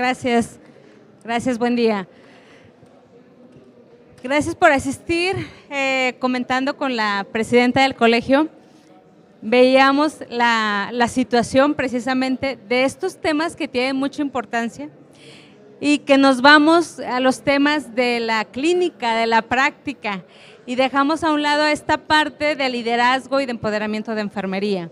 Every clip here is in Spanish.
Gracias. Gracias, buen día. Gracias por asistir. Comentando con la presidenta del colegio, veíamos la situación precisamente de estos temas que tienen mucha importancia y que nos vamos a los temas de la clínica, de la práctica, y dejamos a un lado esta parte de liderazgo y de empoderamiento de enfermería.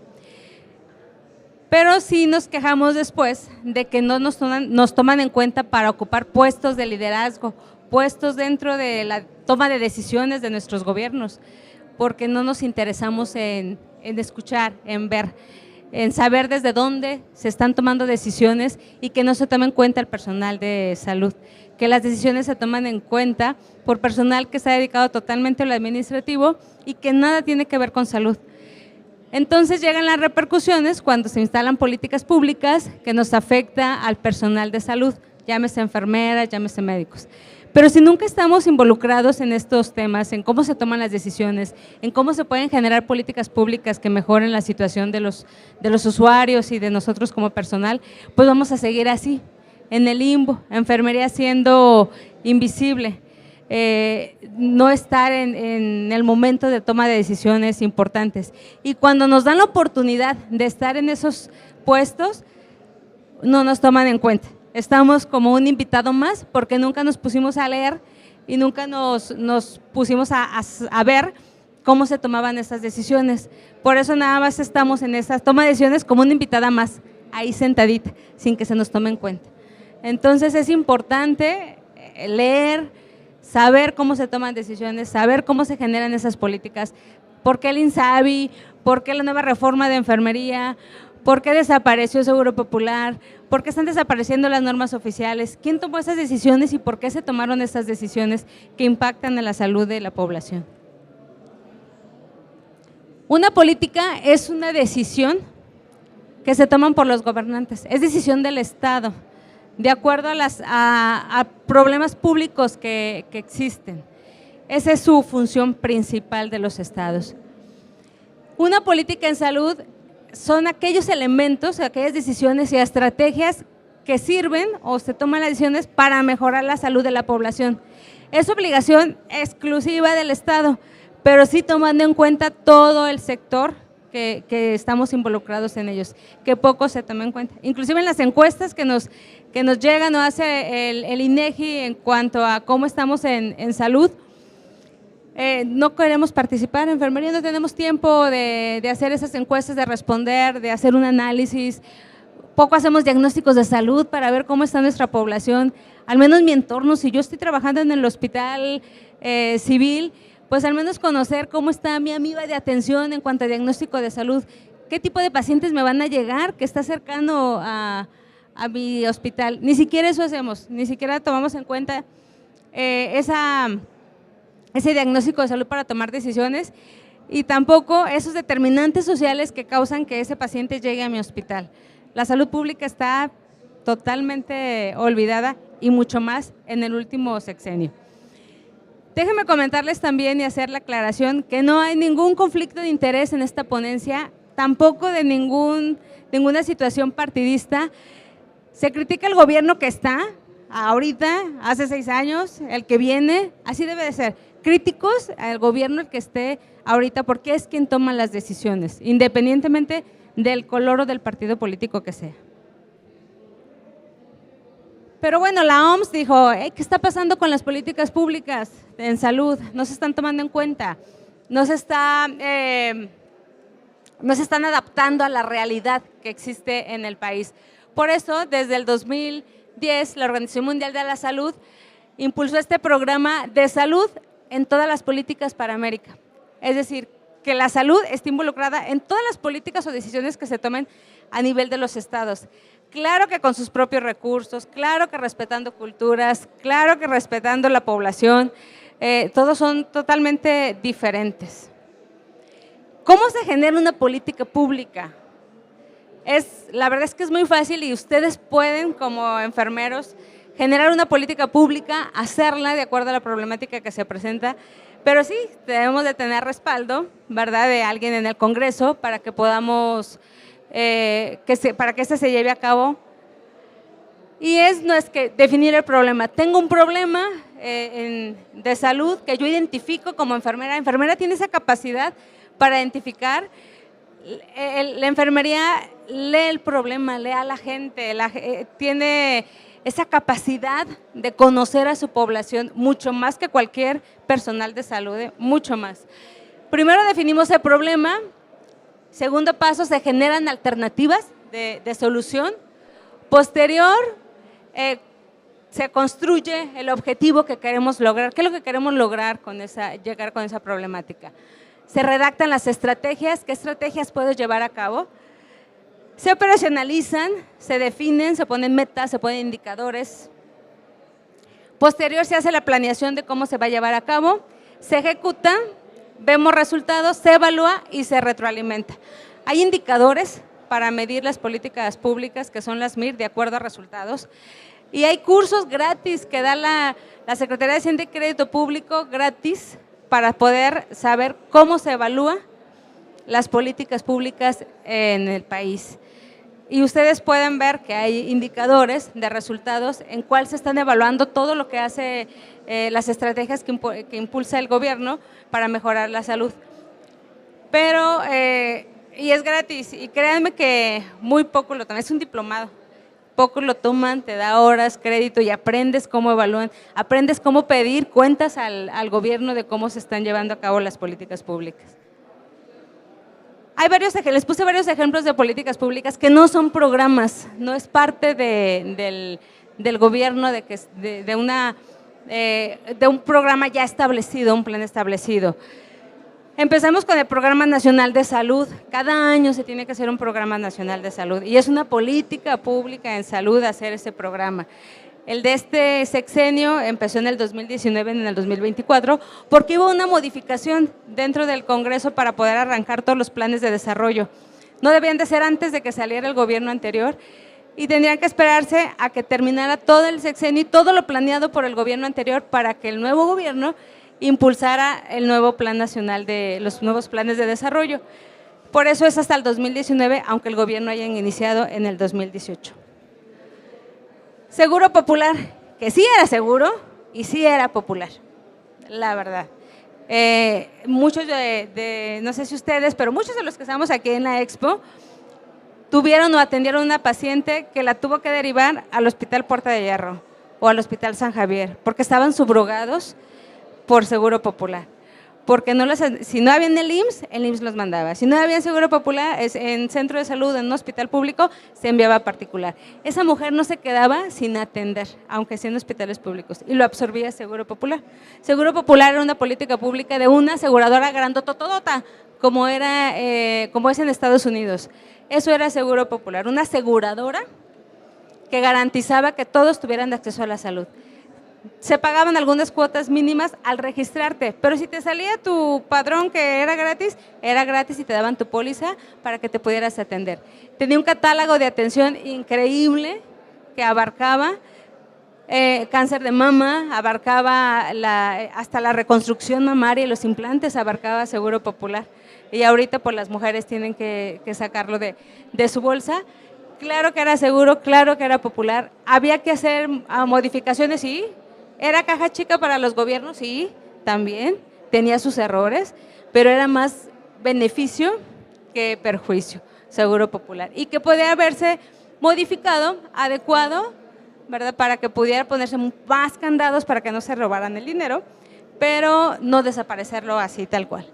Pero sí nos quejamos después de que no nos toman en cuenta para ocupar puestos de liderazgo, puestos dentro de la toma de decisiones de nuestros gobiernos, porque no nos interesamos en escuchar, en ver, en saber desde dónde se están tomando decisiones y que no se toma en cuenta el personal de salud, que las decisiones se toman en cuenta por personal que está dedicado totalmente a lo administrativo y que nada tiene que ver con salud. Entonces llegan las repercusiones cuando se instalan políticas públicas que nos afecta al personal de salud, llámese enfermeras, llámese médicos. Pero si nunca estamos involucrados en estos temas, en cómo se toman las decisiones, en cómo se pueden generar políticas públicas que mejoren la situación de los usuarios y de nosotros como personal, pues vamos a seguir así, en el limbo, enfermería siendo invisible. No estar en el momento de toma de decisiones importantes. Y cuando nos dan la oportunidad de estar en esos puestos, no nos toman en cuenta. Estamos como un invitado más porque nunca nos pusimos a leer y nunca nos pusimos a ver cómo se tomaban esas decisiones. Por eso nada más estamos en esas toma de decisiones como una invitada más, ahí sentadita, sin que se nos tome en cuenta. Entonces es importante leer, saber cómo se toman decisiones, saber cómo se generan esas políticas, por qué el INSABI, por qué la nueva reforma de enfermería, por qué desapareció el Seguro Popular, por qué están desapareciendo las normas oficiales, quién tomó esas decisiones y por qué se tomaron esas decisiones que impactan en la salud de la población. Una política es una decisión que se toman por los gobernantes, es decisión del Estado, de acuerdo a problemas públicos que existen. Esa es su función principal de los estados. Una política en salud son aquellos elementos, aquellas decisiones y estrategias que sirven o se toman las decisiones para mejorar la salud de la población. Es obligación exclusiva del Estado, pero sí tomando en cuenta todo el sector que estamos involucrados en ellos, que poco se toma en cuenta. Inclusive en las encuestas que nos llegan o hace el INEGI en cuanto a cómo estamos en salud, no queremos participar. En enfermería no tenemos tiempo de hacer esas encuestas, de responder, de hacer un análisis. Poco hacemos diagnósticos de salud para ver cómo está nuestra población. Al menos mi entorno, si yo estoy trabajando en el hospital civil, pues al menos conocer cómo está mi amiga de atención en cuanto a diagnóstico de salud, qué tipo de pacientes me van a llegar, que está cercano a mi hospital. Ni siquiera eso hacemos, ni siquiera tomamos en cuenta ese diagnóstico de salud para tomar decisiones y tampoco esos determinantes sociales que causan que ese paciente llegue a mi hospital. La salud pública está totalmente olvidada y mucho más en el último sexenio. Déjenme comentarles también y hacer la aclaración que no hay ningún conflicto de interés en esta ponencia, tampoco de ninguna situación partidista. Se critica el gobierno que está ahorita, hace 6 años, el que viene, así debe de ser. Críticos al gobierno el que esté ahorita porque es quien toma las decisiones, independientemente del color o del partido político que sea. Pero bueno, la OMS dijo, ¿qué está pasando con las políticas públicas en salud? No se están tomando en cuenta, no se están adaptando a la realidad que existe en el país. Por eso, desde el 2010, la Organización Mundial de la Salud impulsó este programa de salud en todas las políticas para América. Es decir, que la salud esté involucrada en todas las políticas o decisiones que se tomen a nivel de los estados. Claro que con sus propios recursos, claro que respetando culturas, claro que respetando la población, todos son totalmente diferentes. ¿Cómo se genera una política pública? La verdad es que es muy fácil y ustedes pueden, como enfermeros, generar una política pública, hacerla de acuerdo a la problemática que se presenta, pero sí, debemos de tener respaldo, ¿verdad?, de alguien en el Congreso para que podamos, para que este se lleve a cabo Y no es que definir el problema. Tengo un problema de salud que yo identifico como enfermera. La enfermera tiene esa capacidad para identificar. La enfermería lee el problema, lee a la gente, tiene esa capacidad de conocer a su población mucho más que cualquier personal de salud, mucho más. Primero definimos el problema. Segundo paso, se generan alternativas de solución. Posterior, se construye el objetivo que queremos lograr. ¿Qué es lo que queremos lograr llegar con esa problemática? Se redactan las estrategias. ¿Qué estrategias puedes llevar a cabo? Se operacionalizan, se definen, se ponen metas, se ponen indicadores. Posterior, se hace la planeación de cómo se va a llevar a cabo. Se ejecuta, vemos resultados, se evalúa y se retroalimenta. Hay indicadores para medir las políticas públicas, que son las MIR, de acuerdo a resultados. Y hay cursos gratis que da la Secretaría de Hacienda y Crédito Público gratis para poder saber cómo se evalúa las políticas públicas en el país. Y ustedes pueden ver que hay indicadores de resultados en cuál se están evaluando todo lo que hace las estrategias que impulsa el gobierno para mejorar la salud. Pero, y es gratis, y créanme que muy poco lo toman, es un diplomado, poco lo toman, te da horas, crédito y aprendes cómo evalúan, aprendes cómo pedir cuentas al gobierno de cómo se están llevando a cabo las políticas públicas. Les puse varios ejemplos de políticas públicas que no son programas, no es parte del gobierno de un programa ya establecido, un plan establecido. Empezamos con el Programa Nacional de Salud. Cada año se tiene que hacer un Programa Nacional de Salud y es una política pública en salud hacer ese programa. El de este sexenio empezó en el 2019, en el 2024, porque hubo una modificación dentro del Congreso para poder arrancar todos los planes de desarrollo. No debían de ser antes de que saliera el gobierno anterior y tendrían que esperarse a que terminara todo el sexenio y todo lo planeado por el gobierno anterior para que el nuevo gobierno impulsara el nuevo plan nacional los nuevos planes de desarrollo. Por eso es hasta el 2019, aunque el gobierno haya iniciado en el 2018. Seguro popular, que sí era seguro y sí era popular, la verdad. Muchos no sé si ustedes, pero muchos de los que estamos aquí en la Expo tuvieron o atendieron a una paciente que la tuvo que derivar al Hospital Puerta de Hierro o al Hospital San Javier, porque estaban subrogados por Seguro Popular. Porque si no había en el IMSS los mandaba. Si no había en Seguro Popular, en centro de salud, en un hospital público, se enviaba a particular. Esa mujer no se quedaba sin atender, aunque sea en hospitales públicos, y lo absorbía Seguro Popular. Seguro Popular era una política pública de una aseguradora grandototota, como es en Estados Unidos. Eso era Seguro Popular, una aseguradora que garantizaba que todos tuvieran acceso a la salud. Se pagaban algunas cuotas mínimas al registrarte, pero si te salía tu padrón que era gratis y te daban tu póliza para que te pudieras atender. Tenía un catálogo de atención increíble que abarcaba cáncer de mama, abarcaba hasta la reconstrucción mamaria y los implantes, abarcaba Seguro Popular. Y ahorita pues las mujeres tienen que sacarlo de su bolsa. Claro que era seguro, claro que era popular. Había que hacer modificaciones, sí. ¿Era caja chica para los gobiernos? Sí, también. Tenía sus errores, pero era más beneficio que perjuicio, Seguro Popular. Y que podía haberse modificado, adecuado, ¿verdad? Para que pudiera ponerse más candados para que no se robaran el dinero, pero no desaparecerlo así tal cual.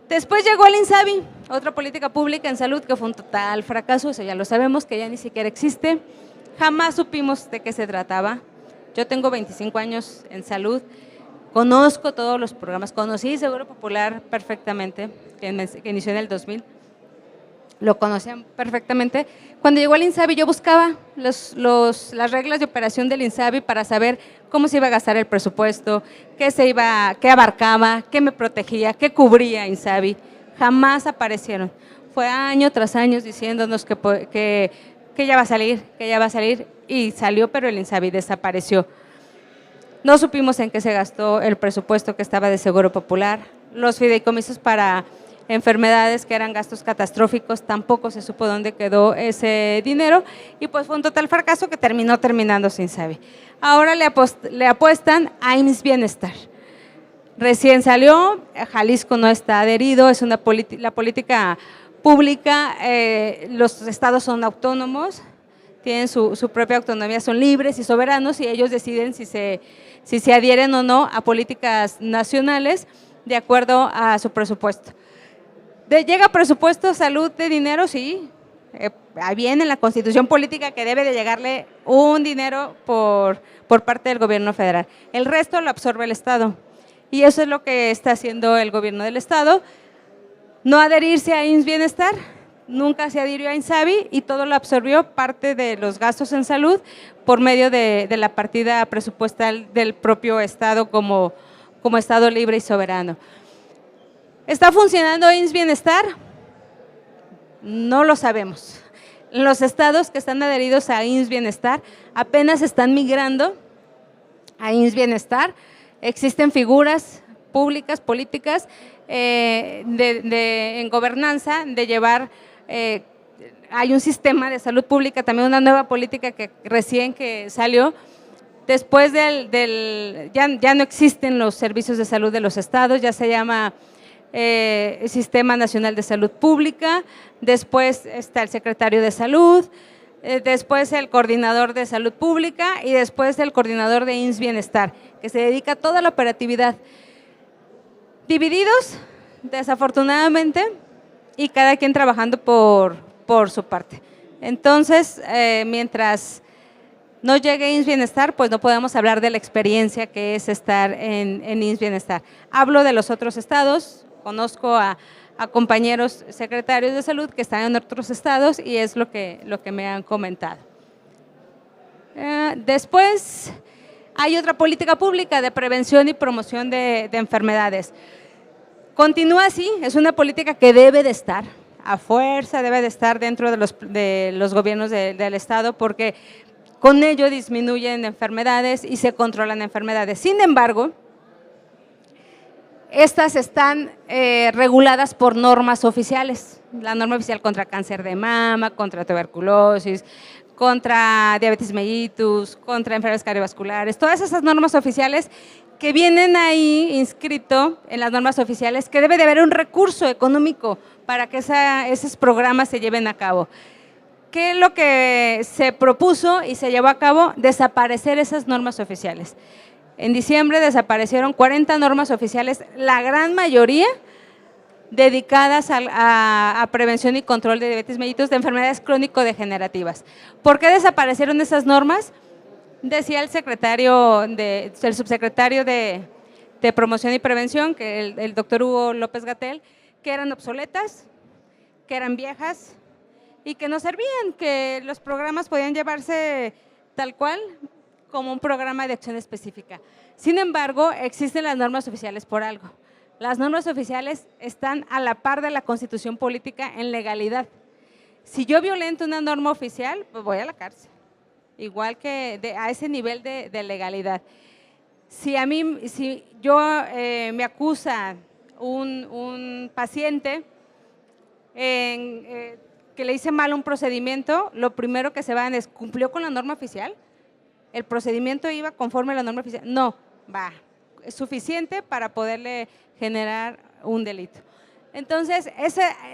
Después llegó el INSABI, otra política pública en salud que fue un total fracaso, eso ya lo sabemos, que ya ni siquiera existe. Jamás supimos de qué se trataba. Yo tengo 25 años en salud, conozco todos los programas, conocí Seguro Popular perfectamente, que inició en el 2000, lo conocían perfectamente. Cuando llegó el INSABI yo buscaba las reglas de operación del INSABI para saber cómo se iba a gastar el presupuesto, qué abarcaba, qué me protegía, qué cubría INSABI. Jamás aparecieron. Fue año tras año diciéndonos que ya va a salir, y salió, pero el INSABI desapareció. No supimos en qué se gastó el presupuesto que estaba de Seguro Popular, los fideicomisos para enfermedades que eran gastos catastróficos, tampoco se supo dónde quedó ese dinero y pues fue un total fracaso que terminándose INSABI. Ahora le apuestan a IMSS Bienestar. Recién salió, Jalisco no está adherido, es la política pública, los estados son autónomos, tienen su propia autonomía, son libres y soberanos y ellos deciden si se adhieren o no a políticas nacionales de acuerdo a su presupuesto. ¿Llega presupuesto, salud de dinero? Sí, viene en la Constitución política que debe de llegarle un dinero por parte del gobierno federal. El resto lo absorbe el Estado y eso es lo que está haciendo el gobierno del Estado. No adherirse a IMSS Bienestar, nunca se adhirió a INSABI y todo lo absorbió parte de los gastos en salud por medio de la partida presupuestal del propio Estado como Estado libre y soberano. ¿Está funcionando IMSS Bienestar? No lo sabemos. Los estados que están adheridos a IMSS Bienestar apenas están migrando a IMSS Bienestar. Existen figuras públicas, políticas, en gobernanza, de llevar, hay un sistema de salud pública, también una nueva política que recién que salió. Después ya no existen los servicios de salud de los estados, ya se llama Sistema Nacional de Salud Pública, después está el secretario de Salud, después el coordinador de Salud Pública y después el coordinador de IMSS Bienestar, que se dedica a toda la operatividad. Divididos, desafortunadamente, y cada quien trabajando por su parte. Entonces, mientras no llegue IMSS Bienestar, pues no podemos hablar de la experiencia que es estar en IMSS Bienestar. Hablo de los otros estados, conozco a compañeros secretarios de salud que están en otros estados y es lo que me han comentado. Después, hay otra política pública de prevención y promoción de enfermedades. Continúa así, es una política que debe de estar, a fuerza debe de estar dentro de los gobiernos del Estado porque con ello disminuyen enfermedades y se controlan enfermedades. Sin embargo, estas están reguladas por normas oficiales, la norma oficial contra cáncer de mama, contra tuberculosis, contra diabetes mellitus, contra enfermedades cardiovasculares, todas esas normas oficiales que vienen ahí inscrito en las normas oficiales que debe de haber un recurso económico para que esos programas se lleven a cabo. ¿Qué es lo que se propuso y se llevó a cabo? Desaparecer esas normas oficiales. En diciembre desaparecieron 40 normas oficiales, la gran mayoría dedicadas a prevención y control de diabetes mellitus, de enfermedades crónico-degenerativas. ¿Por qué desaparecieron esas normas? Decía el subsecretario de Promoción y Prevención, que el doctor Hugo López-Gatell, que eran obsoletas, que eran viejas y que no servían, que los programas podían llevarse tal cual como un programa de acción específica. Sin embargo, existen las normas oficiales por algo. Las normas oficiales están a la par de la Constitución política en legalidad. Si yo violento una norma oficial, pues voy a la cárcel, igual que a ese nivel de legalidad. Si yo me acusa un paciente que le hice mal un procedimiento, lo primero que se van es, ¿cumplió con la norma oficial? ¿El procedimiento iba conforme a la norma oficial? No, es suficiente para poderle generar un delito. Entonces,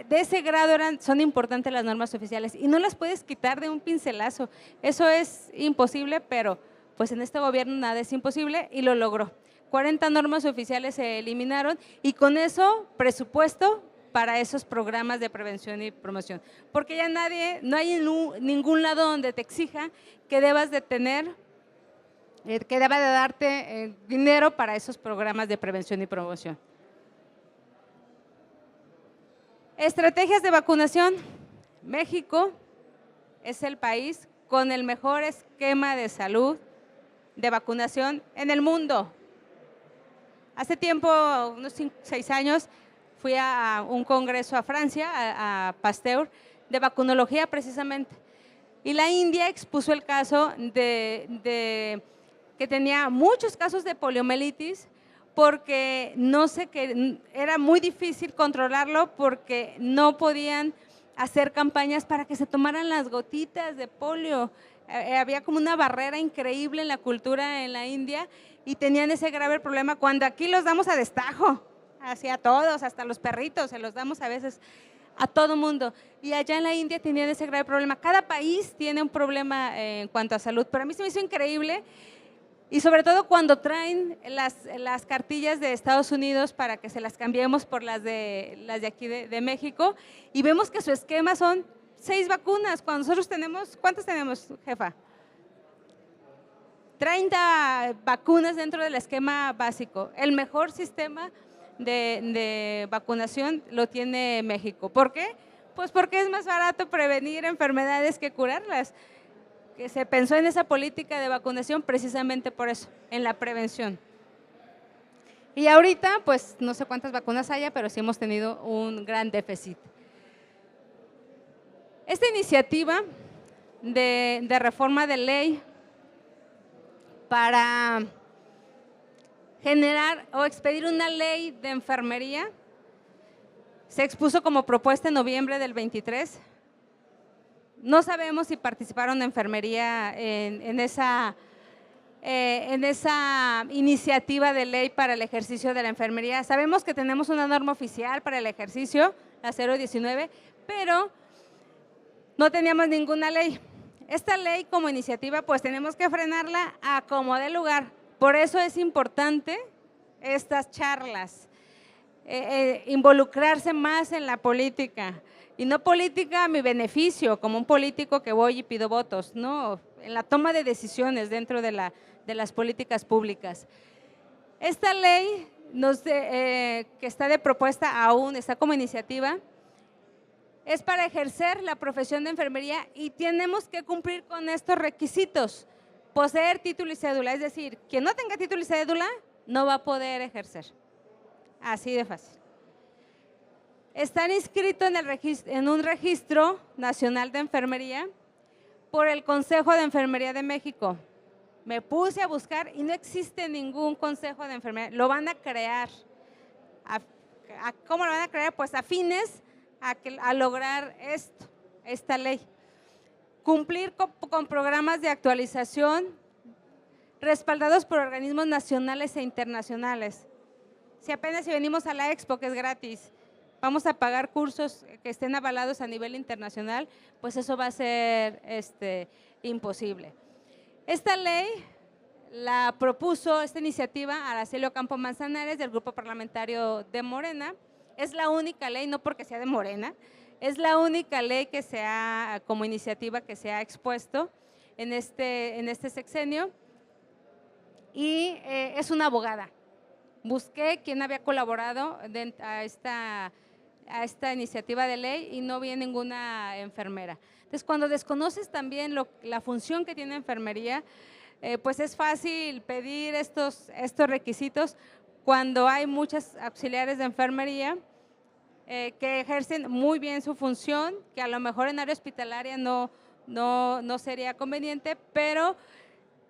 de ese grado son importantes las normas oficiales y no las puedes quitar de un pincelazo. Eso es imposible, pero pues en este gobierno nada es imposible y lo logró. 40 normas oficiales se eliminaron y con eso presupuesto para esos programas de prevención y promoción. Porque ya no hay ningún lado donde te exija que debas de tener, que deba de darte dinero para esos programas de prevención y promoción. Estrategias de vacunación. México es el país con el mejor esquema de salud de vacunación en el mundo. Hace tiempo, unos 6 años, fui a un congreso a Francia, a Pasteur, de vacunología precisamente. Y la India expuso el caso que tenía muchos casos de poliomielitis porque no sé, que era muy difícil controlarlo porque no podían hacer campañas para que se tomaran las gotitas de polio. Había como una barrera increíble en la cultura en la India y tenían ese grave problema cuando aquí los damos a destajo, hacia todos, hasta los perritos, se los damos a veces a todo mundo. Y allá en la India tenían ese grave problema. Cada país tiene un problema en cuanto a salud, pero a mí se me hizo increíble. Y sobre todo cuando traen las cartillas de Estados Unidos para que se las cambiemos por las de aquí de México, y vemos que su esquema son 6 vacunas, cuando nosotros tenemos, ¿cuántas tenemos, jefa? 30 vacunas dentro del esquema básico. El mejor sistema de vacunación lo tiene México. ¿Por qué? Pues porque es más barato prevenir enfermedades que curarlas. Que se pensó en esa política de vacunación precisamente por eso, en la prevención. Y ahorita, pues no sé cuántas vacunas haya, pero sí hemos tenido un gran déficit. Esta iniciativa de reforma de ley para generar o expedir una ley de enfermería se expuso como propuesta en noviembre del 23. No sabemos si participaron de enfermería en esa iniciativa de ley para el ejercicio de la enfermería. Sabemos que tenemos una norma oficial para el ejercicio, la 019, pero no teníamos ninguna ley. Esta ley como iniciativa, pues tenemos que frenarla a como dé lugar. Por eso es importante estas charlas, involucrarse más en la política. Y no política a mi beneficio, como un político que voy y pido votos, no, en la toma de decisiones dentro de las políticas públicas. Esta ley que está de propuesta aún, está como iniciativa, es para ejercer la profesión de enfermería y tenemos que cumplir con estos requisitos: poseer título y cédula, es decir, quien no tenga título y cédula no va a poder ejercer, así de fácil. Están inscritos en un registro nacional de enfermería por el Consejo de Enfermería de México. Me puse a buscar y no existe ningún consejo de enfermería, lo van a crear. ¿Cómo lo van a crear? Pues afines a lograr esta ley. Cumplir con programas de actualización respaldados por organismos nacionales e internacionales. Si venimos a la Expo, que es gratis, vamos a pagar cursos que estén avalados a nivel internacional, pues eso va a ser imposible. Esta ley la propuso, esta iniciativa, Araceli Ocampo Manzanares, del Grupo Parlamentario de Morena. Es la única ley, no porque sea de Morena, es la única ley que como iniciativa que se ha expuesto en este sexenio, y es una abogada. Busqué quién había colaborado a esta iniciativa de ley y no vi ninguna enfermera. Entonces, cuando desconoces también la función que tiene enfermería, pues es fácil pedir estos requisitos cuando hay muchas auxiliares de enfermería que ejercen muy bien su función, que a lo mejor en área hospitalaria no sería conveniente, pero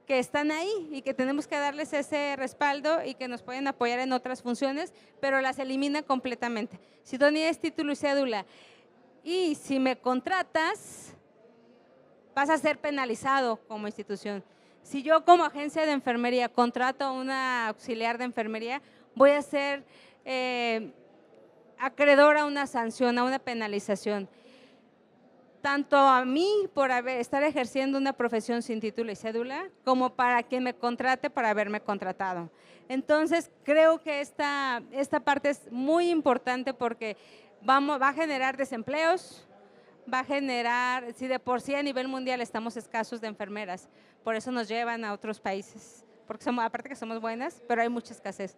que están ahí y que tenemos que darles ese respaldo y que nos pueden apoyar en otras funciones, pero las eliminan completamente. Si tú tienes título y cédula y si me contratas, vas a ser penalizado como institución. Si yo como agencia de enfermería contrato a una auxiliar de enfermería, voy a ser acreedor a una sanción, a una penalización. Tanto a mí por estar ejerciendo una profesión sin título y cédula, como para quien me contrate por haberme contratado. Entonces, creo que esta parte es muy importante porque va a generar desempleos, va a generar, si de por sí a nivel mundial estamos escasos de enfermeras, por eso nos llevan a otros países, porque aparte que somos buenas, pero hay mucha escasez.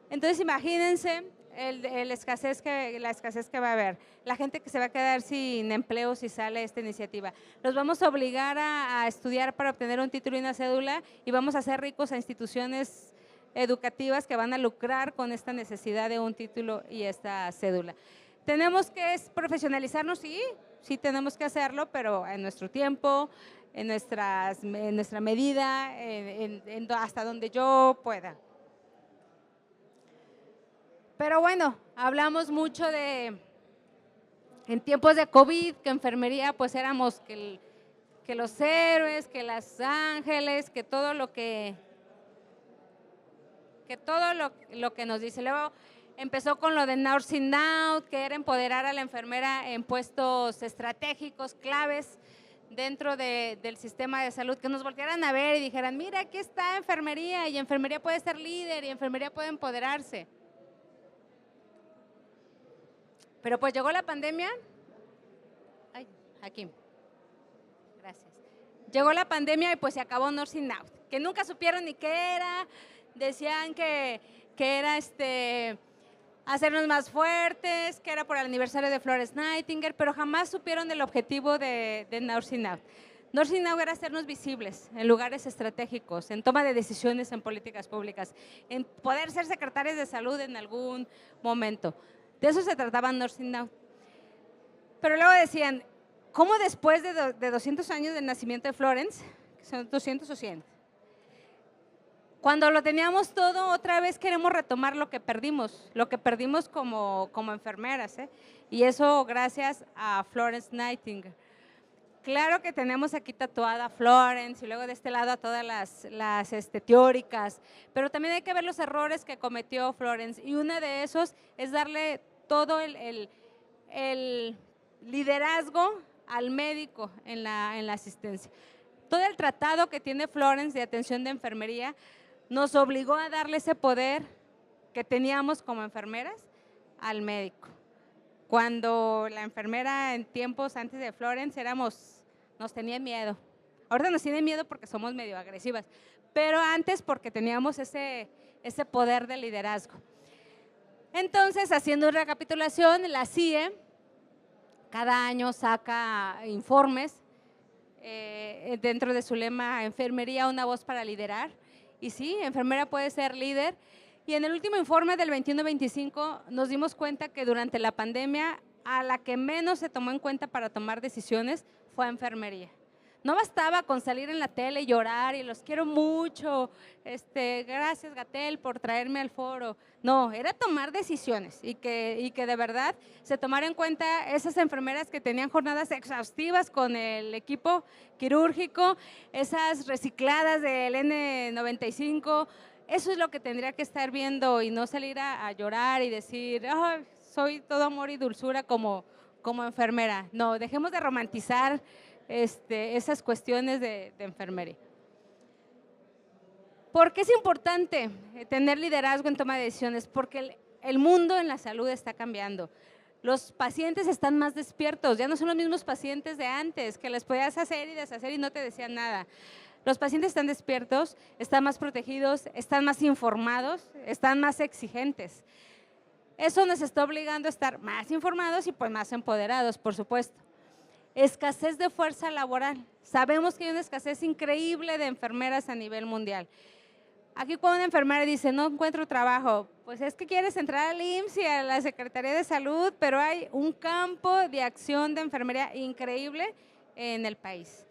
Entonces, imagínense la escasez que va a haber, la gente que se va a quedar sin empleo si sale esta iniciativa. Los vamos a obligar a estudiar para obtener un título y una cédula y vamos a hacer ricos a instituciones educativas que van a lucrar con esta necesidad de un título y esta cédula. ¿Tenemos que profesionalizarnos? Sí tenemos que hacerlo, pero en nuestro tiempo, en nuestra medida, hasta donde yo pueda. Pero bueno, hablamos mucho de, en tiempos de COVID, que enfermería pues éramos que los héroes, que los ángeles, que todo lo que lo que nos dice. Luego empezó con lo de Nursing Out, que era empoderar a la enfermera en puestos estratégicos, claves dentro del sistema de salud, que nos voltearan a ver y dijeran, mira, aquí está enfermería, y enfermería puede ser líder, y enfermería puede empoderarse. Pero pues llegó la pandemia. Ay, aquí. Gracias. Llegó la pandemia y pues se acabó Nursing Out, que nunca supieron ni qué era. Decían que era hacernos más fuertes, que era por el aniversario de Florence Nightingale, pero jamás supieron el objetivo de Nursing Out. Nursing Out era hacernos visibles en lugares estratégicos, en toma de decisiones en políticas públicas, en poder ser secretarios de salud en algún momento. De eso se trataba Nursing Out. Pero luego decían, ¿cómo después de 200 años del nacimiento de Florence, que son 200 o 100, cuando lo teníamos todo, otra vez queremos retomar lo que perdimos como enfermeras, ¿eh? Y eso gracias a Florence Nightingale. Claro que tenemos aquí tatuada a Florence y luego de este lado a todas las teóricas, pero también hay que ver los errores que cometió Florence, y uno de esos es darle todo el liderazgo al médico en la asistencia. Todo el tratado que tiene Florence de atención de enfermería nos obligó a darle ese poder que teníamos como enfermeras al médico. Cuando la enfermera en tiempos antes de Florence nos tenía miedo. Ahora nos tiene miedo porque somos medio agresivas, pero antes porque teníamos ese poder de liderazgo. Entonces, haciendo una recapitulación, la CIE cada año saca informes dentro de su lema Enfermería, una voz para liderar. Y sí, enfermera puede ser líder. Y en el último informe del 21-25 nos dimos cuenta que durante la pandemia a la que menos se tomó en cuenta para tomar decisiones fue a enfermería. No bastaba con salir en la tele y llorar y los quiero mucho, gracias Gatell por traerme al foro. No, era tomar decisiones y que de verdad se tomara en cuenta esas enfermeras que tenían jornadas exhaustivas con el equipo quirúrgico, esas recicladas del N95. Eso es lo que tendría que estar viendo y no salir a llorar y decir, oh, soy todo amor y dulzura como enfermera. No, dejemos de romantizar esas cuestiones de enfermería. ¿Por qué es importante tener liderazgo en toma de decisiones? Porque el mundo en la salud está cambiando. Los pacientes están más despiertos, ya no son los mismos pacientes de antes, que les podías hacer y deshacer y no te decían nada. Los pacientes están despiertos, están más protegidos, están más informados, están más exigentes. Eso nos está obligando a estar más informados y pues más empoderados, por supuesto. Escasez de fuerza laboral. Sabemos que hay una escasez increíble de enfermeras a nivel mundial. Aquí cuando una enfermera dice, no encuentro trabajo, pues es que quieres entrar al IMSS y a la Secretaría de Salud, pero hay un campo de acción de enfermería increíble en el país.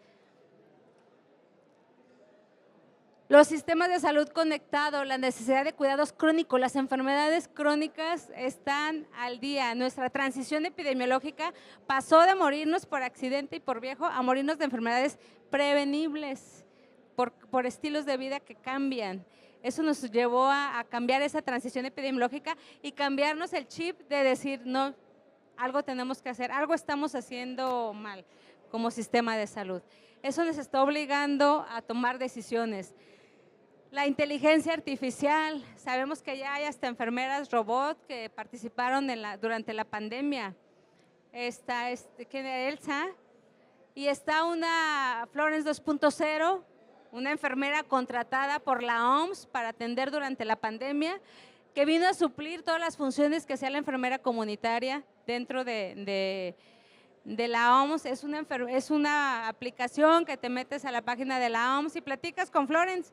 Los sistemas de salud conectados, la necesidad de cuidados crónicos, las enfermedades crónicas están al día. Nuestra transición epidemiológica pasó de morirnos por accidente y por viejo a morirnos de enfermedades prevenibles por estilos de vida que cambian. Eso nos llevó a cambiar esa transición epidemiológica y cambiarnos el chip de decir, no, algo tenemos que hacer, algo estamos haciendo mal como sistema de salud. Eso nos está obligando a tomar decisiones. La inteligencia artificial, sabemos que ya hay hasta enfermeras robot que participaron durante la pandemia. Está Elsa y está una Florence 2.0, una enfermera contratada por la OMS para atender durante la pandemia, que vino a suplir todas las funciones que hacía la enfermera comunitaria dentro de la OMS. Es una aplicación que te metes a la página de la OMS y platicas con Florence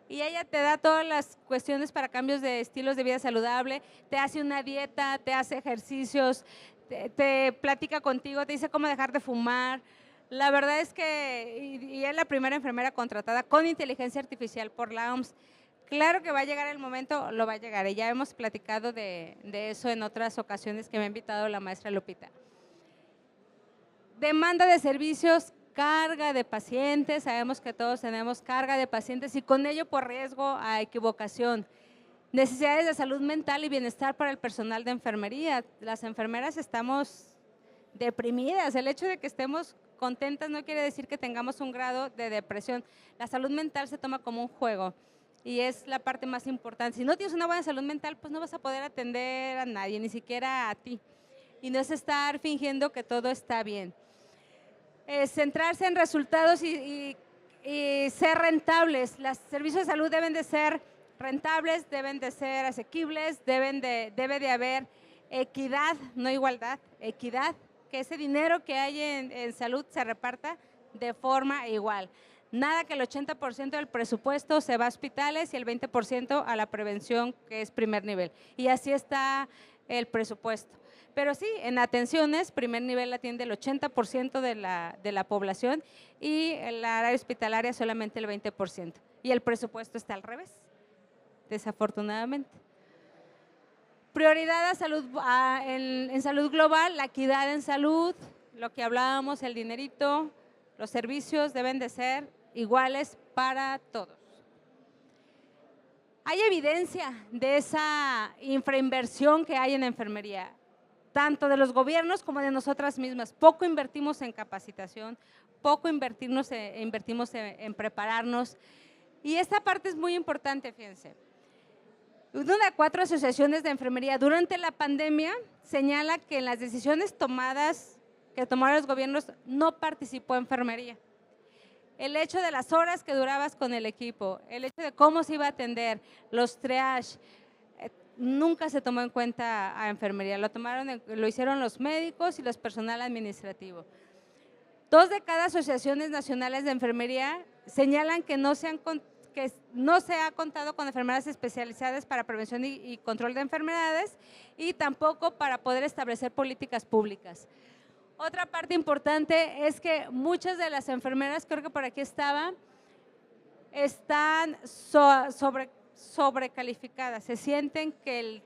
y ella te da todas las cuestiones para cambios de estilos de vida saludable, te hace una dieta, te hace ejercicios, te platica contigo, te dice cómo dejar de fumar. La verdad es que, y es la primera enfermera contratada con inteligencia artificial por la OMS. Claro que va a llegar el momento, lo va a llegar, y ya hemos platicado de eso en otras ocasiones que me ha invitado la maestra Lupita. Demanda de servicios, carga de pacientes, sabemos que todos tenemos carga de pacientes y con ello por riesgo a equivocación. Necesidades de salud mental y bienestar para el personal de enfermería. Las enfermeras estamos deprimidas, el hecho de que estemos contentas no quiere decir que tengamos un grado de depresión. La salud mental se toma como un juego y es la parte más importante. Si no tienes una buena salud mental, pues no vas a poder atender a nadie, ni siquiera a ti. Y no es estar fingiendo que todo está bien. Centrarse en resultados y ser rentables. Los servicios de salud deben de ser rentables, deben de ser asequibles, debe de haber equidad, no igualdad, equidad, que ese dinero que hay en salud se reparta de forma igual. Nada que el 80% del presupuesto se va a hospitales y el 20% a la prevención, que es primer nivel. Y así está el presupuesto. Pero sí, en atenciones, primer nivel atiende el 80% de la población y en la área hospitalaria solamente el 20%. Y el presupuesto está al revés, desafortunadamente. Prioridad a salud, en salud global, la equidad en salud, lo que hablábamos, el dinerito, los servicios deben de ser iguales para todos. Hay evidencia de esa infrainversión que hay en enfermería, tanto de los gobiernos como de nosotras mismas. Poco invertimos en capacitación, poco invertimos en prepararnos. Y esta parte es muy importante, fíjense. Una de 4 asociaciones de enfermería durante la pandemia señala que en las decisiones que tomaron los gobiernos no participó enfermería. El hecho de las horas que durabas con el equipo, el hecho de cómo se iba a atender, los triage, nunca se tomó en cuenta a enfermería, lo hicieron los médicos y los personal administrativo. 2 de cada asociaciones nacionales de enfermería señalan que no se ha contado con enfermeras especializadas para prevención y control de enfermedades y tampoco para poder establecer políticas públicas. Otra parte importante es que muchas de las enfermeras, creo que por aquí están sobrecalificadas, se sienten que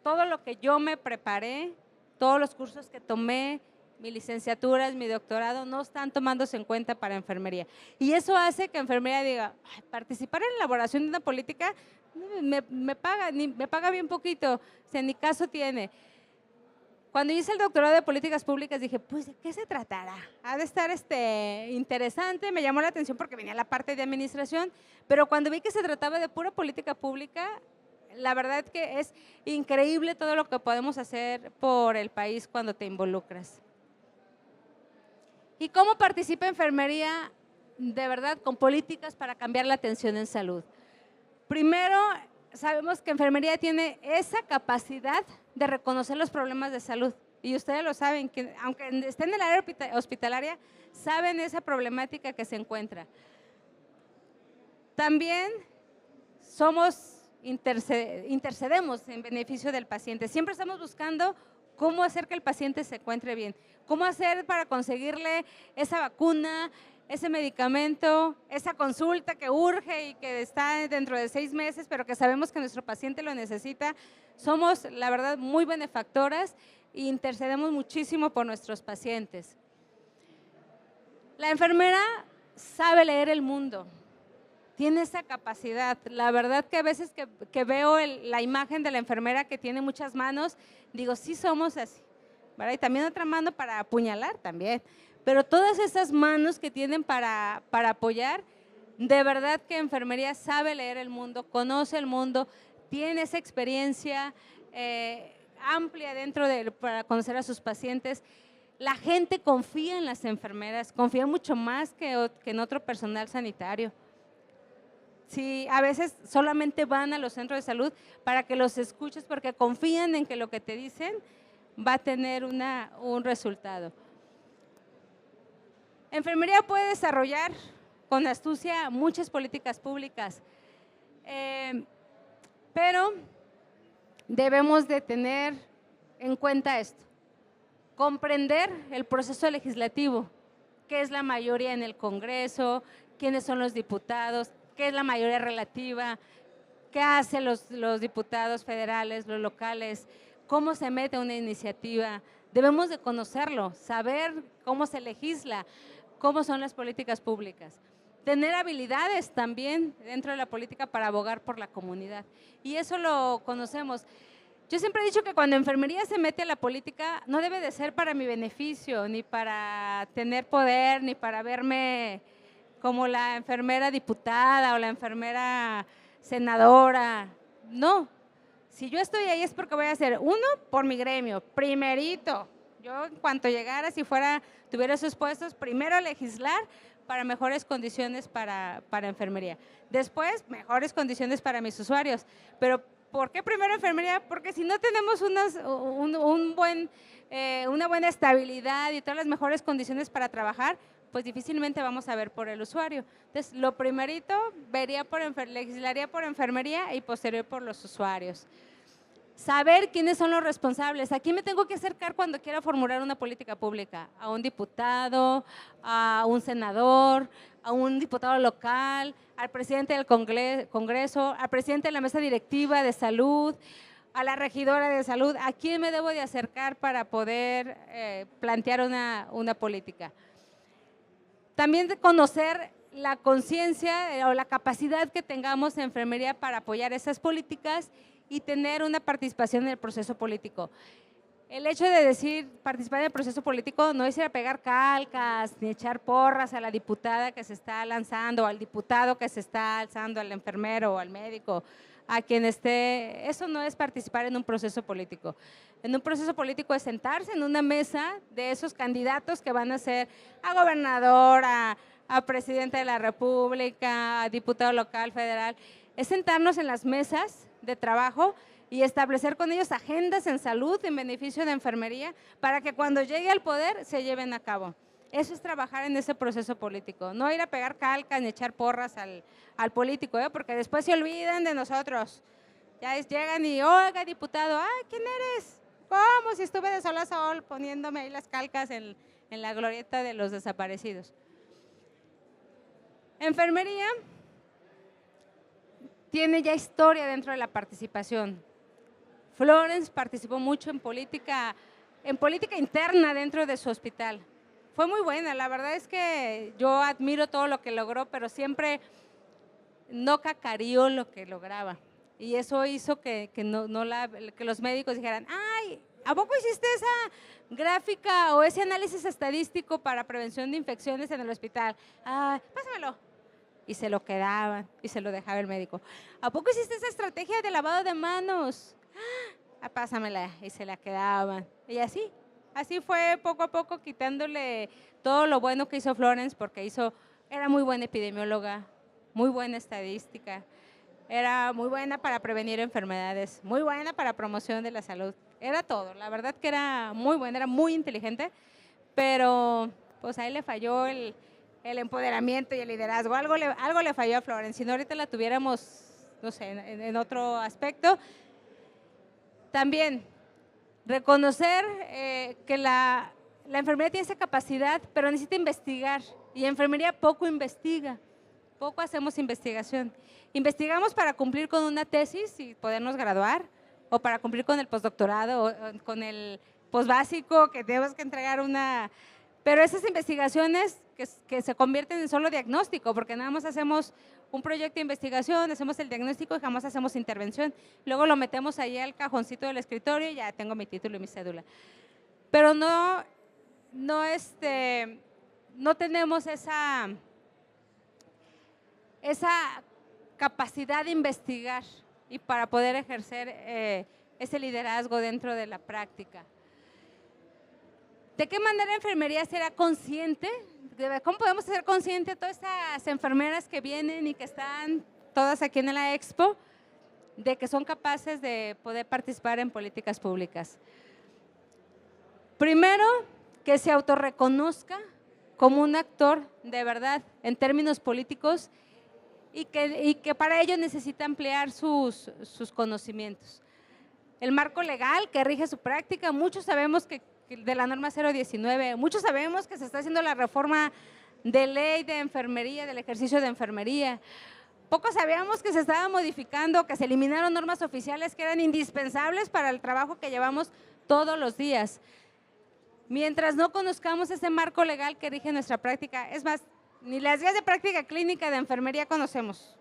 todo lo que yo me preparé, todos los cursos que tomé, mi licenciatura, mi doctorado, no están tomándose en cuenta para enfermería. Y eso hace que enfermería diga, participar en la elaboración de una política me paga bien poquito, o sea, ni caso tiene. Cuando hice el doctorado de políticas públicas dije, pues, ¿de qué se tratará? Ha de estar interesante, me llamó la atención porque venía la parte de administración, pero cuando vi que se trataba de pura política pública, la verdad es que es increíble todo lo que podemos hacer por el país cuando te involucras. ¿Y cómo participa enfermería de verdad con políticas para cambiar la atención en salud? Primero, sabemos que enfermería tiene esa capacidad de reconocer los problemas de salud y ustedes lo saben, que aunque estén en el área hospitalaria, saben esa problemática que se encuentra. También intercedemos en beneficio del paciente, siempre estamos buscando cómo hacer que el paciente se encuentre bien, cómo hacer para conseguirle esa vacuna, ese medicamento, esa consulta que urge y que está dentro de 6 meses, pero que sabemos que nuestro paciente lo necesita. Somos, la verdad, muy benefactoras e intercedemos muchísimo por nuestros pacientes. La enfermera sabe leer el mundo, tiene esa capacidad. La verdad que a veces que veo la imagen de la enfermera que tiene muchas manos, digo, sí somos así, ¿verdad? Y también otra mano para apuñalar también. Pero todas esas manos que tienen para apoyar, de verdad que enfermería sabe leer el mundo, conoce el mundo, tiene esa experiencia amplia para conocer a sus pacientes. La gente confía en las enfermeras, confía mucho más que en otro personal sanitario. Sí, a veces solamente van a los centros de salud para que los escuches porque confían en que lo que te dicen va a tener un resultado. Enfermería puede desarrollar con astucia muchas políticas públicas, pero debemos de tener en cuenta esto, comprender el proceso legislativo, qué es la mayoría en el Congreso, quiénes son los diputados, qué es la mayoría relativa, qué hacen los diputados federales, los locales, cómo se mete una iniciativa. Debemos de conocerlo, saber cómo se legisla, cómo son las políticas públicas. Tener habilidades también dentro de la política para abogar por la comunidad. Y eso lo conocemos. Yo siempre he dicho que cuando enfermería se mete a la política, no debe de ser para mi beneficio, ni para tener poder, ni para verme como la enfermera diputada o la enfermera senadora. No, si yo estoy ahí es porque voy a hacer, uno, por mi gremio, primerito. Yo en cuanto llegara, si tuviera esos puestos, primero legislar para mejores condiciones para enfermería. Después, mejores condiciones para mis usuarios. Pero ¿por qué primero enfermería? Porque si no tenemos una buena estabilidad y todas las mejores condiciones para trabajar, pues difícilmente vamos a ver por el usuario. Entonces, lo primerito legislaría por enfermería y posterior por los usuarios. Saber quiénes son los responsables. ¿A quién me tengo que acercar cuando quiera formular una política pública? ¿A un diputado, a un senador, a un diputado local, al presidente del Congreso, al presidente de la mesa directiva de salud, a la regidora de salud? ¿A quién me debo de acercar para poder plantear una política? También de conocer la conciencia o la capacidad que tengamos en enfermería para apoyar esas políticas y tener una participación en el proceso político. El hecho de decir participar en el proceso político no es ir a pegar calcas ni echar porras a la diputada que se está lanzando o al diputado que se está alzando, al enfermero o al médico, a quien esté. Eso no es participar en un proceso político. En un proceso político es sentarse en una mesa de esos candidatos que van a ser a gobernador, a presidente de la República, a diputado local, federal. Es sentarnos en las mesas de trabajo y establecer con ellos agendas en salud, en beneficio de enfermería, para que cuando llegue al poder se lleven a cabo. Eso es trabajar en ese proceso político, no ir a pegar calcas ni echar porras al político, porque después se olvidan de nosotros. Ya llegan y, oiga, diputado, ¿quién eres? ¿Cómo? Si estuve de sol a sol poniéndome ahí las calcas en la glorieta de los desaparecidos. Enfermería tiene ya historia dentro de la participación. Florence participó mucho en política interna dentro de su hospital. Fue muy buena, la verdad es que yo admiro todo lo que logró, pero siempre no cacareó lo que lograba. Y eso hizo que los médicos dijeran, ¡ay! ¿A poco hiciste esa gráfica o ese análisis estadístico para prevención de infecciones en el hospital? Pásamelo. Y se lo quedaban y se lo dejaba el médico. ¿A poco hiciste esa estrategia de lavado de manos? Pásamela, y se la quedaban. Y así fue poco a poco quitándole todo lo bueno que hizo Florence, porque era muy buena epidemióloga, muy buena estadística, era muy buena para prevenir enfermedades, muy buena para promoción de la salud, era todo. La verdad que era muy buena, era muy inteligente, pero pues ahí le falló el empoderamiento y el liderazgo, algo le falló a Florence. Si no, ahorita la tuviéramos, no sé, en otro aspecto. También reconocer que la enfermería tiene esa capacidad, pero necesita investigar, y enfermería poco investiga, poco hacemos investigación. Investigamos para cumplir con una tesis y podernos graduar, o para cumplir con el postdoctorado, o con el posbásico, que tenemos que entregar pero esas investigaciones que se convierten en solo diagnóstico, porque nada más hacemos un proyecto de investigación, hacemos el diagnóstico y jamás hacemos intervención. Luego lo metemos ahí al cajoncito del escritorio y ya tengo mi título y mi cédula. Pero no tenemos esa capacidad de investigar y para poder ejercer ese liderazgo dentro de la práctica. ¿De qué manera enfermería será consciente? ¿Cómo podemos ser conscientes de todas estas enfermeras que vienen y que están todas aquí en la expo, de que son capaces de poder participar en políticas públicas? Primero, que se autorreconozca como un actor de verdad en términos políticos y que para ello necesita ampliar sus conocimientos. El marco legal que rige su práctica, muchos sabemos que de la norma 019, muchos sabemos que se está haciendo la reforma de ley de enfermería, del ejercicio de enfermería. Poco sabíamos que se estaba modificando, que se eliminaron normas oficiales que eran indispensables para el trabajo que llevamos todos los días. Mientras no conozcamos ese marco legal que rige nuestra práctica, es más, ni las guías de práctica clínica de enfermería conocemos.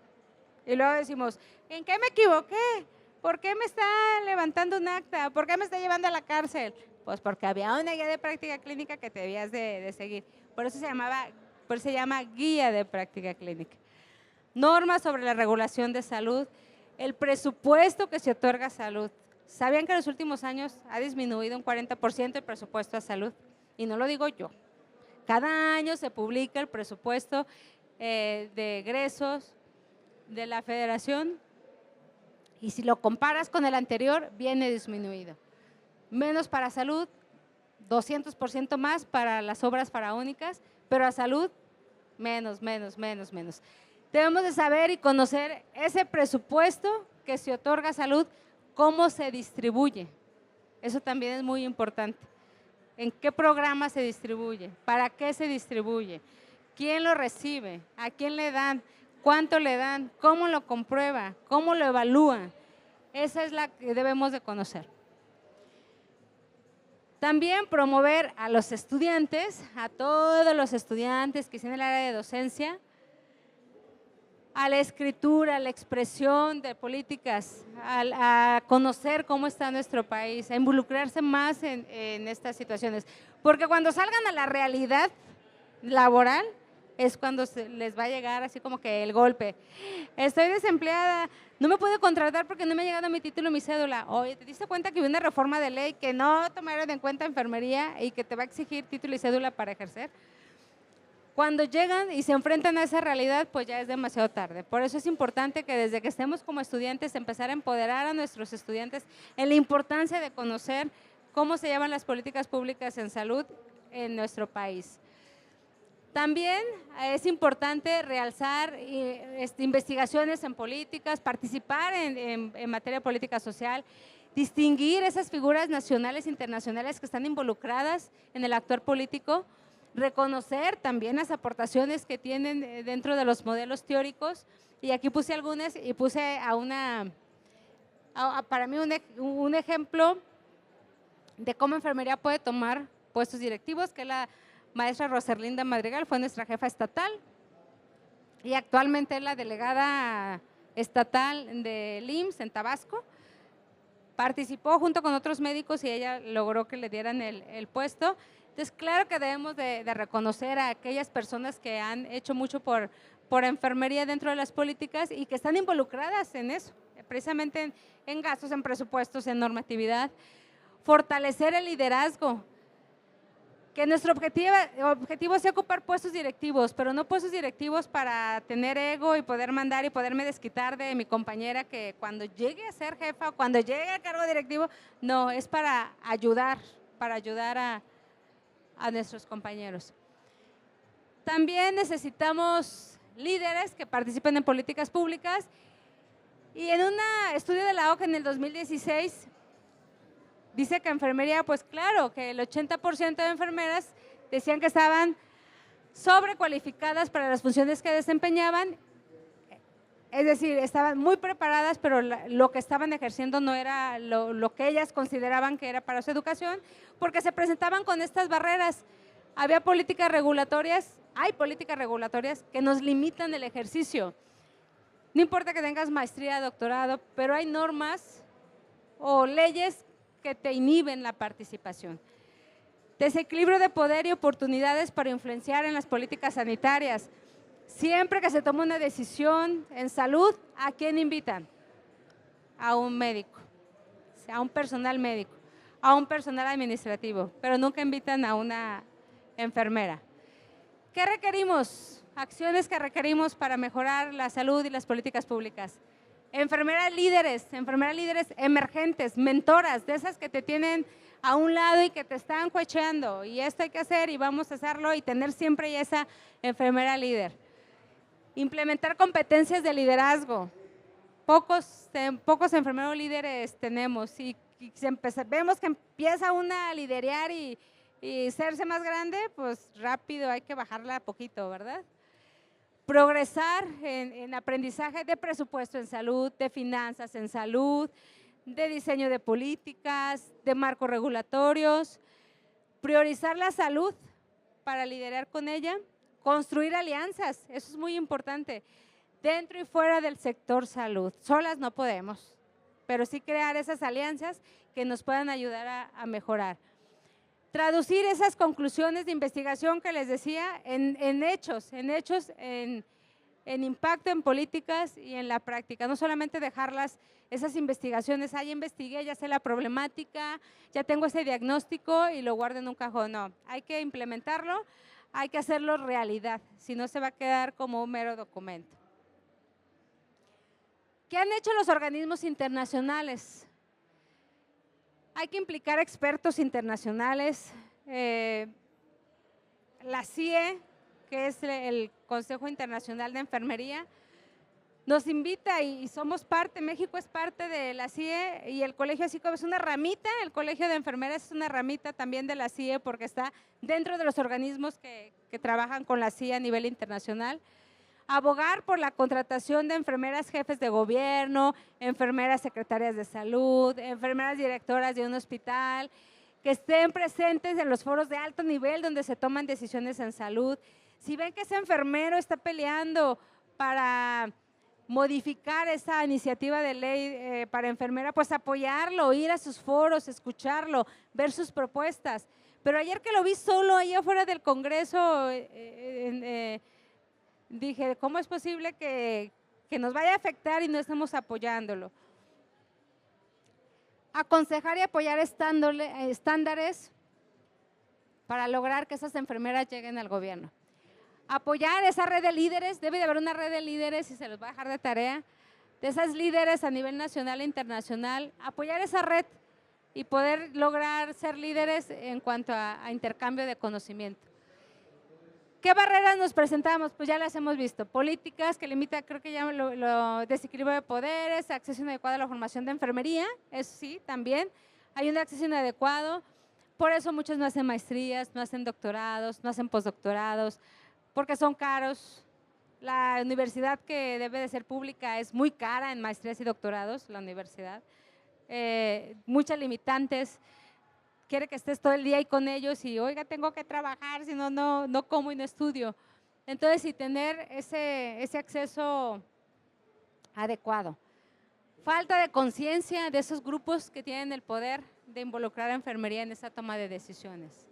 Y luego decimos, ¿en qué me equivoqué? ¿Por qué me está levantando un acta? ¿Por qué me está llevando a la cárcel? Pues porque había una guía de práctica clínica que te debías de seguir. Por eso se llama guía de práctica clínica. Normas sobre la regulación de salud, el presupuesto que se otorga a salud. ¿Sabían que en los últimos años ha disminuido un 40% el presupuesto a salud? Y no lo digo yo. Cada año se publica el presupuesto de egresos de la federación y si lo comparas con el anterior, viene disminuido. Menos para salud, 200% más para las obras faraónicas, pero a salud, menos. Debemos de saber y conocer ese presupuesto que se otorga a salud, cómo se distribuye. Eso también es muy importante. ¿En qué programa se distribuye? ¿Para qué se distribuye? ¿Quién lo recibe? ¿A quién le dan? ¿Cuánto le dan? ¿Cómo lo comprueba? ¿Cómo lo evalúa? Esa es la que debemos de conocer. También promover a los estudiantes, a todos los estudiantes que estén en el área de docencia, a la escritura, a la expresión de políticas, a conocer cómo está nuestro país, a involucrarse más en estas situaciones. Porque cuando salgan a la realidad laboral es cuando les va a llegar así como que el golpe. Estoy desempleada, no me puedo contratar porque no me ha llegado mi título y mi cédula. Oye, ¿te diste cuenta que hubo una reforma de ley que no tomaron en cuenta enfermería y que te va a exigir título y cédula para ejercer? Cuando llegan y se enfrentan a esa realidad, pues ya es demasiado tarde. Por eso es importante que desde que estemos como estudiantes, empezar a empoderar a nuestros estudiantes en la importancia de conocer cómo se llevan las políticas públicas en salud en nuestro país. También es importante realzar investigaciones en políticas, participar en materia de política social, distinguir esas figuras nacionales e internacionales que están involucradas en el actuar político, reconocer también las aportaciones que tienen dentro de los modelos teóricos, y aquí puse algunas y puse para mí un ejemplo de cómo enfermería puede tomar puestos directivos, que la maestra Roserlinda Madrigal fue nuestra jefa estatal y actualmente es la delegada estatal del IMSS en Tabasco. Participó junto con otros médicos y ella logró que le dieran el puesto. Entonces, claro que debemos de reconocer a aquellas personas que han hecho mucho por enfermería dentro de las políticas y que están involucradas en eso, precisamente en gastos, en presupuestos, en normatividad. Fortalecer el liderazgo, que nuestro objetivo sea ocupar puestos directivos, pero no puestos directivos para tener ego y poder mandar y poderme desquitar de mi compañera que cuando llegue a ser jefa o cuando llegue al cargo directivo, no, es para ayudar a nuestros compañeros. También necesitamos líderes que participen en políticas públicas y en un estudio de la OCDE en el 2016 dice que enfermería, pues claro, que el 80% de enfermeras decían que estaban sobrecualificadas para las funciones que desempeñaban, es decir, estaban muy preparadas, pero lo que estaban ejerciendo no era lo que ellas consideraban que era para su educación, porque se presentaban con estas barreras. Había políticas regulatorias, hay políticas regulatorias que nos limitan el ejercicio. No importa que tengas maestría, doctorado, pero hay normas o leyes que te inhiben la participación. Desequilibrio de poder y oportunidades para influenciar en las políticas sanitarias. Siempre que se toma una decisión en salud, ¿a quién invitan? A un médico, a un personal médico, a un personal administrativo, pero nunca invitan a una enfermera. ¿Qué requerimos? Acciones que requerimos para mejorar la salud y las políticas públicas. Enfermeras líderes emergentes, mentoras, de esas que te tienen a un lado y que te están coacheando, y esto hay que hacer y vamos a hacerlo, y tener siempre esa enfermera líder. Implementar competencias de liderazgo. Pocos enfermeros líderes tenemos y vemos que empieza una a liderear y serse más grande, pues rápido hay que bajarla poquito, ¿verdad? progresar en aprendizaje de presupuesto en salud, de finanzas en salud, de diseño de políticas, de marcos regulatorios, priorizar la salud para liderar con ella, construir alianzas, eso es muy importante, dentro y fuera del sector salud. Solas no podemos, pero sí crear esas alianzas que nos puedan ayudar a mejorar. Traducir esas conclusiones de investigación que les decía en hechos, en impacto en políticas y en la práctica. No solamente dejarlas, esas investigaciones, ya investigué, ya sé la problemática, ya tengo ese diagnóstico y lo guardo en un cajón. No, hay que implementarlo, hay que hacerlo realidad, si no se va a quedar como un mero documento. ¿Qué han hecho los organismos internacionales? Hay que implicar expertos internacionales, la CIE, que es el Consejo Internacional de Enfermería, nos invita y somos parte, México es parte de la CIE y el colegio así como es una ramita, el Colegio de Enfermeras es una ramita también de la CIE porque está dentro de los organismos que trabajan con la CIE a nivel internacional. Abogar por la contratación de enfermeras jefes de gobierno, enfermeras secretarias de salud, enfermeras directoras de un hospital, que estén presentes en los foros de alto nivel donde se toman decisiones en salud. Si ven que ese enfermero está peleando para modificar esa iniciativa de ley para enfermera, pues apoyarlo, ir a sus foros, escucharlo, ver sus propuestas. Pero ayer que lo vi solo allá afuera del Congreso, dije, ¿cómo es posible que nos vaya a afectar y no estemos apoyándolo? Aconsejar y apoyar estándares para lograr que esas enfermeras lleguen al gobierno. Apoyar esa red de líderes, debe de haber una red de líderes y se los va a dejar de tarea, de esas líderes a nivel nacional e internacional, apoyar esa red y poder lograr ser líderes en cuanto a intercambio de conocimiento. ¿Qué barreras nos presentamos? Pues ya las hemos visto. Políticas que limitan, creo que ya lo desequilibrio de poderes, acceso inadecuado a la formación de enfermería, eso sí, también. Hay un acceso inadecuado, por eso muchos no hacen maestrías, no hacen doctorados, no hacen postdoctorados, porque son caros. La universidad que debe de ser pública es muy cara en maestrías y doctorados, la universidad. Muchas limitantes. Quiere que estés todo el día ahí con ellos y, oiga, tengo que trabajar, si no, no como y no estudio. Entonces, y tener ese acceso adecuado. Falta de conciencia de esos grupos que tienen el poder de involucrar a enfermería en esa toma de decisiones.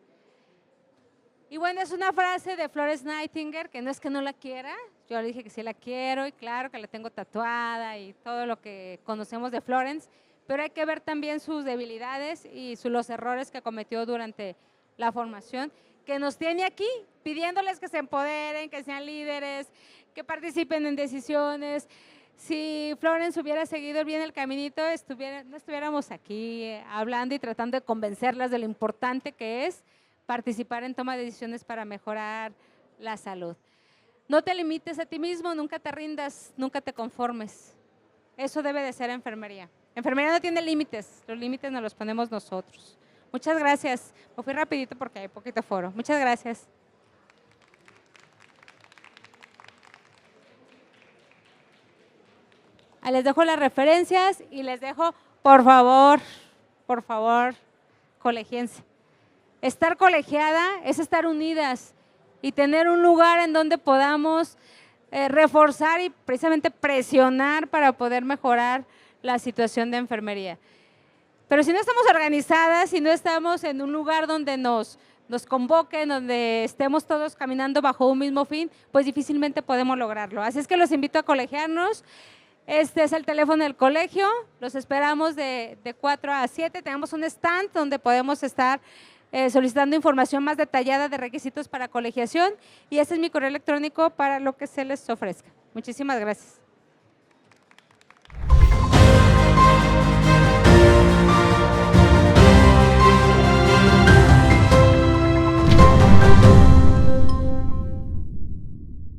Y bueno, es una frase de Florence Nightingale, que no es que no la quiera, yo le dije que sí la quiero y claro que la tengo tatuada y todo lo que conocemos de Florence, pero hay que ver también sus debilidades y los errores que cometió durante la formación, que nos tiene aquí pidiéndoles que se empoderen, que sean líderes, que participen en decisiones. Si Florence hubiera seguido bien el caminito, no estuviéramos aquí hablando y tratando de convencerlas de lo importante que es participar en toma de decisiones para mejorar la salud. No te limites a ti mismo, nunca te rindas, nunca te conformes. Eso debe de ser enfermería. Enfermería no tiene límites, los límites nos los ponemos nosotros. Muchas gracias. Me fui rapidito porque hay poquito foro. Muchas gracias. Ahí les dejo las referencias y les dejo, por favor, colegiense. Estar colegiada es estar unidas y tener un lugar en donde podamos reforzar y precisamente presionar para poder mejorar la situación de enfermería. Pero si no estamos organizadas, si no estamos en un lugar donde nos convoquen, donde estemos todos caminando bajo un mismo fin, pues difícilmente podemos lograrlo. Así es que los invito a colegiarnos. Este es el teléfono del colegio, los esperamos de 4 a 7, tenemos un stand donde podemos estar solicitando información más detallada de requisitos para colegiación y ese es mi correo electrónico para lo que se les ofrezca. Muchísimas gracias.